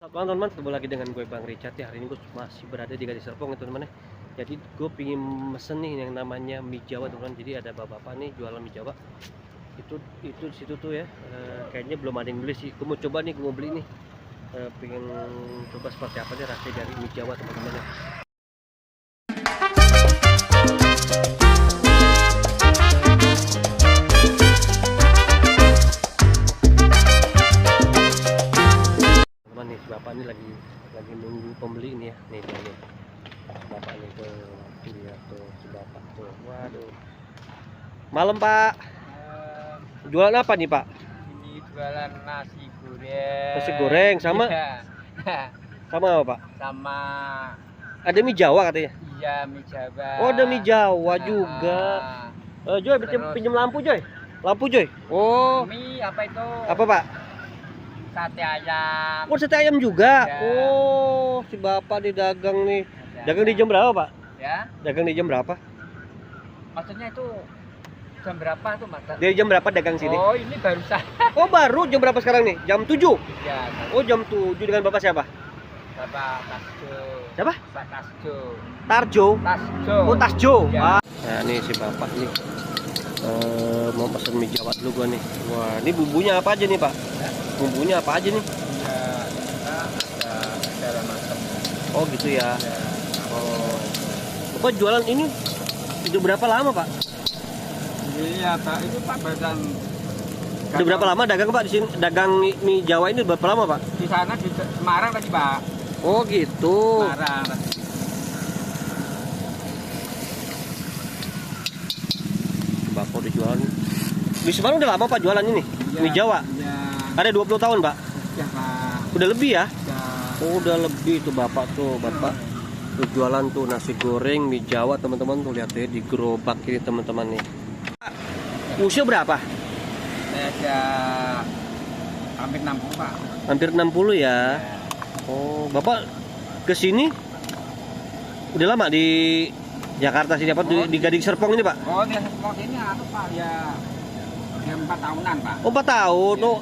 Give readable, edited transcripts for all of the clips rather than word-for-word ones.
Teman-teman, ketemu lagi dengan gue Bang Richard ya. Hari ini gue masih berada di Gading Serpong ya teman-teman ya. Jadi gue pingin mesen nih yang namanya mie Jawa teman-teman. Jadi ada bapak-bapak nih jualan mie Jawa. Itu di situ tuh ya. Kayaknya belum ada yang beli sih. Gue mau coba nih, gue mau beli nih. Pengen coba seperti apa nih rasanya dari mie Jawa teman-teman ya. Nih si bapak ini lagi nunggu pembeli ini ya. Nih dia nih bapak ini tuh, lihat tuh si bapak tuh. Waduh, malam Pak, jualan apa nih Pak? Ini jualan nasi goreng. Nasi goreng sama Iya. sama apa Pak? Sama Ada mie Jawa katanya. iya mie Jawa. Oh, ada mie Jawa juga. Joy, Terus- pinjam lampu Joy. Lampu Joy. Oh, Mie apa itu? apa Pak? Sate ayam. Oh, sate ayam juga. Ya. Oh, si bapak nih dagang nih. Ada. Dagang di jam berapa Pak? Ya. Dagang di jam berapa? Maksudnya itu jam berapa tuh Mas? Dari jam berapa dagang sini? Oh, ini barusan. Oh, baru jam berapa sekarang nih? Jam 7. Ya, Oh, jam 7 dengan Bapak siapa? Bapak Tasjo. Siapa? Pak Tasjo. Tarjo. Tasjo. Oh, Tasjo. Ya. Nah, nih si Bapak nih. Mau pesen mie Jawa dulu gua nih. Wah, ini bumbunya apa aja nih, Pak? Bumbunya apa aja nih? Ya, ada macam. Oh, gitu ya. Ya. Oh. Bapak jualan ini udah berapa lama, Pak? Iya, Pak. Itu Pak barusan. Udah berapa lama dagang, Pak, di sini? Dagang mie Jawa ini berapa lama, Pak? Di sana di Semarang tadi, Pak. Oh, gitu. Semarang tadi. Bapak udah jualan. Di Semarang udah lama, Pak, jualan ini? Iya, Mie Jawa. Iya. Ada 20 tahun, Pak? Ya, Pak. Udah lebih ya? Ya. Oh, udah lebih tuh Bapak tuh, Bapak tuh jualan tuh nasi goreng mie Jawa teman-teman tuh, lihat ya di gerobak ini teman-teman nih. Pak, usia berapa? Saya ada hampir 60, Pak. Hampir 60 ya. Oh, Bapak kesini udah lama di Jakarta sini apa di Gading Serpong ini Pak? Oh, dia semua ini Pak ya. Dia 4 tahunan, Pak. Oh, 4 tahun. Oh,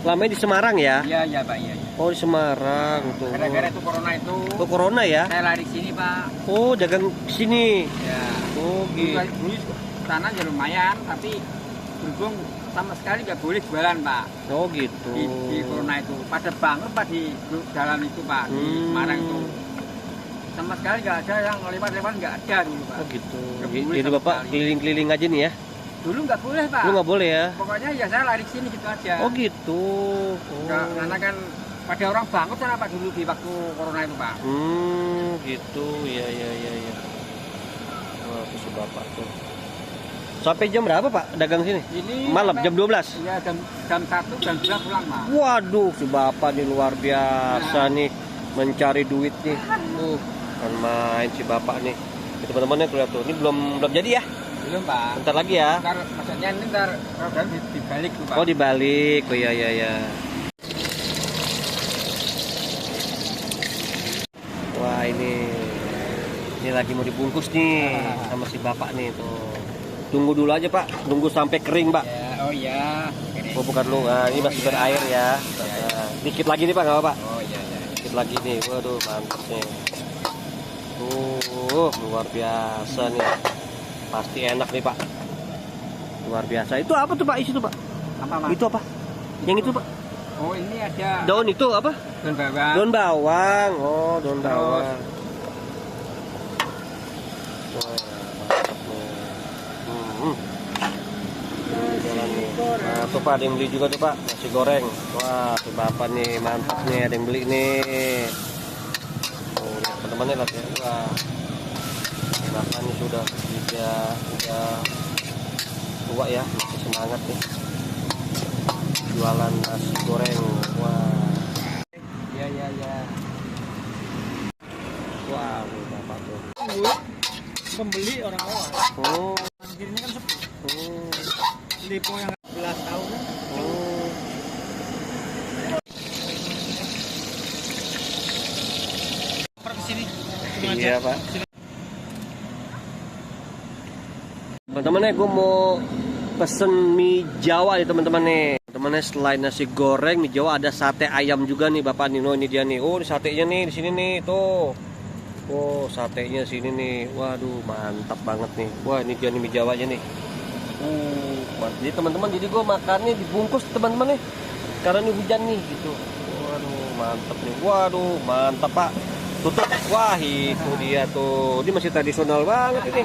lamanya di Semarang ya? Iya, iya, Pak, iya. Oh, di Semarang tuh. Gara-gara itu corona itu. Oh, corona ya? Saya lari sini, Pak. Oh, dagang sini. Ya. Oh, gitu. Dulu sana ya lumayan, tapi berhubung sama sekali nggak boleh jualan, Pak. Oh, gitu. Di corona itu pada banget Pak di jalan itu, Pak, di Semarang itu sama sekali nggak ada yang lewat-lewat, nggak ada dulu, Pak. Oh, gitu. Nggak boleh Jadi sama Bapak sekali. keliling-keliling aja nih ya? Dulu nggak boleh, Pak. Lu nggak boleh ya? Pokoknya ya saya lari sini gitu aja. Oh, gitu. Oh. Karena kan pada orang banget sana, Pak, dulu di waktu corona itu, Pak. Gitu. Iya. Wah, tuh si Bapak tuh. Sampai jam berapa Pak dagang sini? Ini Malam sampai- jam 12. Iya, jam 1 jam 2 pulang, Pak. Waduh, si Bapak nih luar biasa nih mencari duit nih. Kan main si Bapak nih. Ini teman-teman lihat tuh. Ini belum jadi ya? Belum, Pak. Bentar lagi ya. Ntar, maksudnya ini ntar roda dibalik tuh, Pak. Oh, dibalik. Oh iya. Wah, ini lagi mau dibungkus nih sama si Bapak nih tuh. Tunggu dulu aja Pak, tunggu sampai kering Pak. Ya, oh iya. Oh, bukan lu, ini masih berair ya. Nah, dikit lagi nih Pak, nggak apa-apa. Oh iya. Dikit lagi nih, waduh mantap nih. Luar biasa nih. Pasti enak nih Pak. Luar biasa. Itu apa tuh Pak, isi tuh Pak? Apa, Mas? Itu apa? Yang itu Pak? Oh, ini ada Daun itu apa? daun bawang. Daun bawang. Oh, daun Terus. bawang. Wah, mantap nih. Jualan nih. Nah, tuh Pak, ada yang beli juga tuh Pak, nasi goreng. Wah, tuh Bapak nih, mantap nih, ada yang beli nih. Oh, lihat teman-temannya lihat ya. Wah, Bapak nih sudah tua ya, masih semangat nih. Jualan nasi goreng. Wah. Iya. Wah, nih Bapak tuh. Pembeli orang luar. Oh. Ini kan sepi. Oh. Lipo yang 11 tahun. Oh. Per sini. Iya Pak. Teman-teman nih, gue mau pesen mie Jawa nih teman-teman nih. teman-teman, selain nasi goreng mie Jawa ada sate ayam juga nih Bapak nih. Oh, ini dia nih. Oh, ini satenya nih di sini nih, tuh. Oh, satenya sini nih. Waduh, mantap banget nih. Wah, ini dia nih mie Jawanya nih. Jadi teman-teman, jadi gue makannya dibungkus teman-teman nih. Karena ini hujan nih gitu. Waduh, mantap nih. Waduh, mantap Pak. Tutup. Wah, itu dia tuh. Ini masih tradisional banget ini.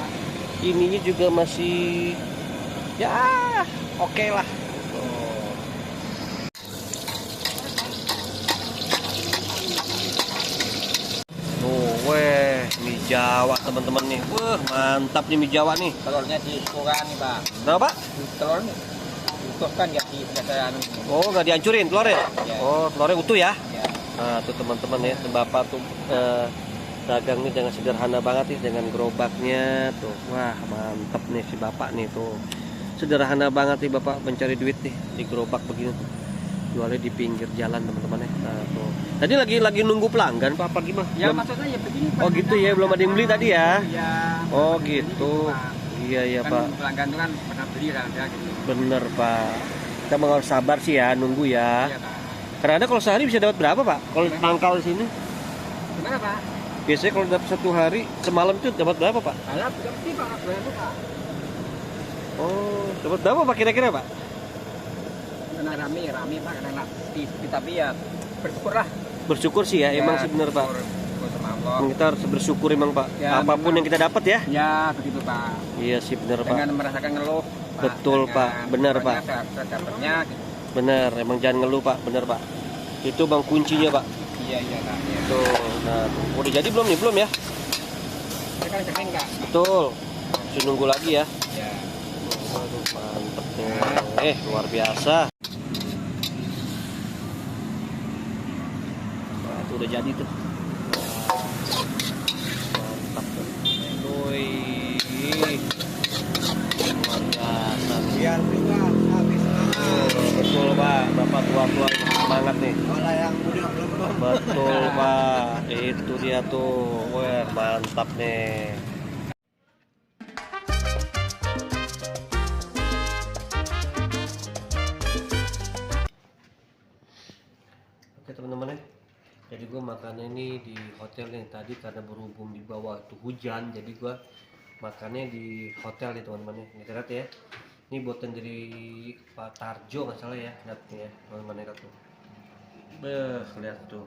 Ininya juga masih ya oke lah. Weh, mie Jawa teman-teman nih. Wah, mantap nih mie Jawa nih. Telurnya dikurang nih Pak. Kenapa? Telurnya utuh kan nggak anu. Oh, nggak dihancurin telurnya? Ya. Oh, telurnya utuh ya? Ya. Nah, tuh teman-teman ya, Bapak tuh dagang nih dengan sederhana banget nih, dengan gerobaknya tuh. Wah, mantap nih si Bapak nih tuh. Sederhana banget nih Bapak mencari duit nih di gerobak begini tuh. Jualnya di pinggir jalan teman-teman ya. Nah, tuh. Tadi lagi nunggu pelanggan Pak apa gimana? Ya maksudnya ya begini Pak. Oh gitu ya, belum ada yang beli tadi ya? Iya. Oh gitu. Iya ya Kan Pak. pelanggan itu kan pernah beli kan ada gitu. Bener Pak. Kita mau harus sabar sih ya, nunggu ya. Iya Pak. Karena kalau sehari bisa dapat berapa Pak? Kalau mangkal di sini? Gimana Pak? Biasanya kalau dapat satu hari semalam itu dapat berapa Pak? Saya berarti Pak, berapa Pak? Oh, dapat berapa Pak kira-kira Pak? Karena rame Pak, karena tapi ya bersyukurlah. Bersyukur sih ya, emang sih bener Pak. Bersyukur sama Allah. Kita harus bersyukur emang Pak. Ya, apapun yang kita dapat ya. Ya begitu Pak. Iya sih bener Pak. Jangan merasakan ngeluh. Pak. Betul Pak, bener Pak. Dapatnya. Gitu. Bener, emang jangan ngeluh Pak, bener Pak. Itu bang kuncinya Pak. Iya Pak. Ya. Tuh, nah, udah jadi belum nih? Belum ya? Ini kan kering Kak. Betul. Masih nunggu lagi ya. Ya. Waduh, mantep nih. Luar biasa. Wah, itu udah jadi tuh. Mantap tuh. Wih. Luar biasa. Biar juga habis Betul Pak, Bapak tua-tua semangat nih. Kalau yang muda belum. Betul Pak, itu dia tuh. Wah, mantap nih. Oke teman-teman ya, jadi gue makannya ini di hotel nih tadi karena berhubung di bawah itu hujan, jadi gue makannya di hotel nih teman-teman ya. Lihat ya, ini buatan dari Pak Tarjo nggak salah ya, lihat nih ya teman-teman ya tuh. Lihat tuh,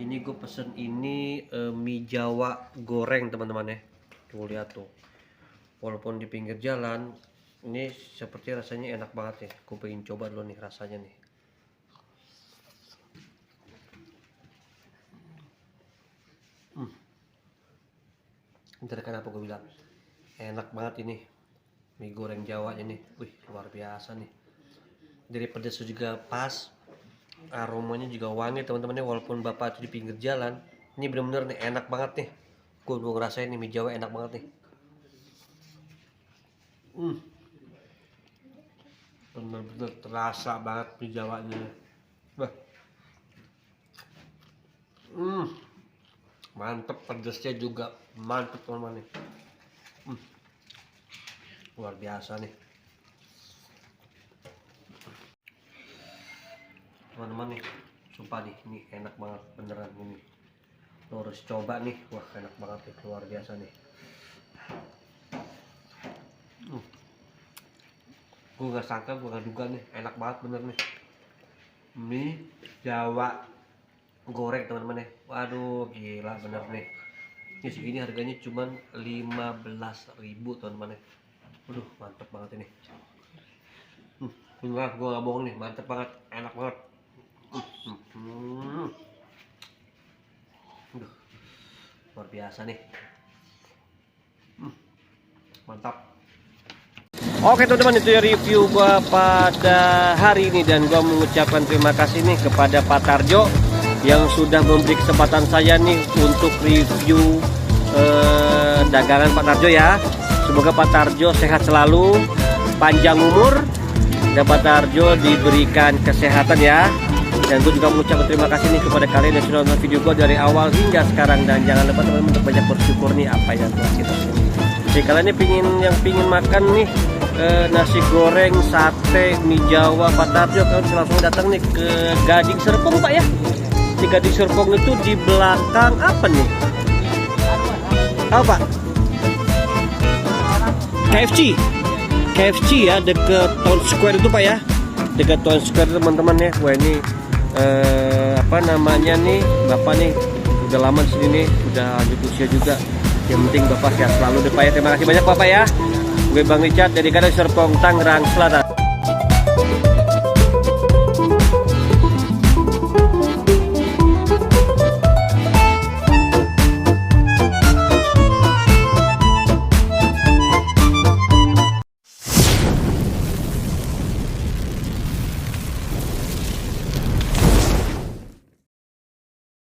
ini gue pesen ini mie Jawa goreng teman-teman ya. Tuh lihat tuh, walaupun di pinggir jalan, ini seperti rasanya enak banget ya. Gue pengen coba dulu nih rasanya nih. Ntar kenapa gue bilang enak banget ini mie goreng Jawa ini. Wih, luar biasa nih. Dari pedasnya juga pas, aromanya juga wangi teman-teman. Walaupun Bapak itu di pinggir jalan, ini bener-bener nih enak banget nih. Gue ngerasain nih mie Jawa enak banget nih. Bener-bener terasa banget mie Jawanya. Wah. Mantep, pedasnya juga mantep teman-teman nih. Luar biasa nih teman-teman nih, sumpah nih, ini enak banget beneran ini. Lo harus coba nih, wah enak banget nih, luar biasa nih. Gue gak sangka, gue gak duga nih, enak banget bener nih mie Jawa goreng teman-teman ya. Waduh gila bener nih. Ini segini harganya cuman 15.000 teman-teman ya. Waduh mantep banget ini. Beneran gue gak bohong nih, mantep banget, enak banget. Luar biasa nih. Mantap. Oke teman-teman, itu ya review gua pada hari ini, dan gua mengucapkan terima kasih nih kepada Pak Tarjo yang sudah memberi kesempatan saya nih untuk review dagangan Pak Tarjo ya. Semoga Pak Tarjo sehat selalu, panjang umur, dan Pak Tarjo diberikan kesehatan ya. Dan gue juga mengucapkan terima kasih nih kepada kalian yang sudah nonton video gue dari awal hingga sekarang. Dan jangan lupa teman-teman untuk banyak bersyukur nih apa yang telah kita. Jadi kalian ini pingin makan nih nasi goreng, sate, mie Jawa, Pak Tarjo. Kalian langsung datang nih ke Gading Serpong Pak ya. Di Gading Serpong itu di belakang apa nih? Apa? KFC ya, deket Town Square itu Pak ya. Dekat Town Square teman-teman ya. Wah ini apa namanya nih, Bapak nih udah lama di sini nih, udah lanjut usia juga. Yang penting Bapak sehat selalu deh Pak ya. Terima kasih banyak Bapak ya. Gue Bang Richard dari Gading Serpong, Tangerang Selatan.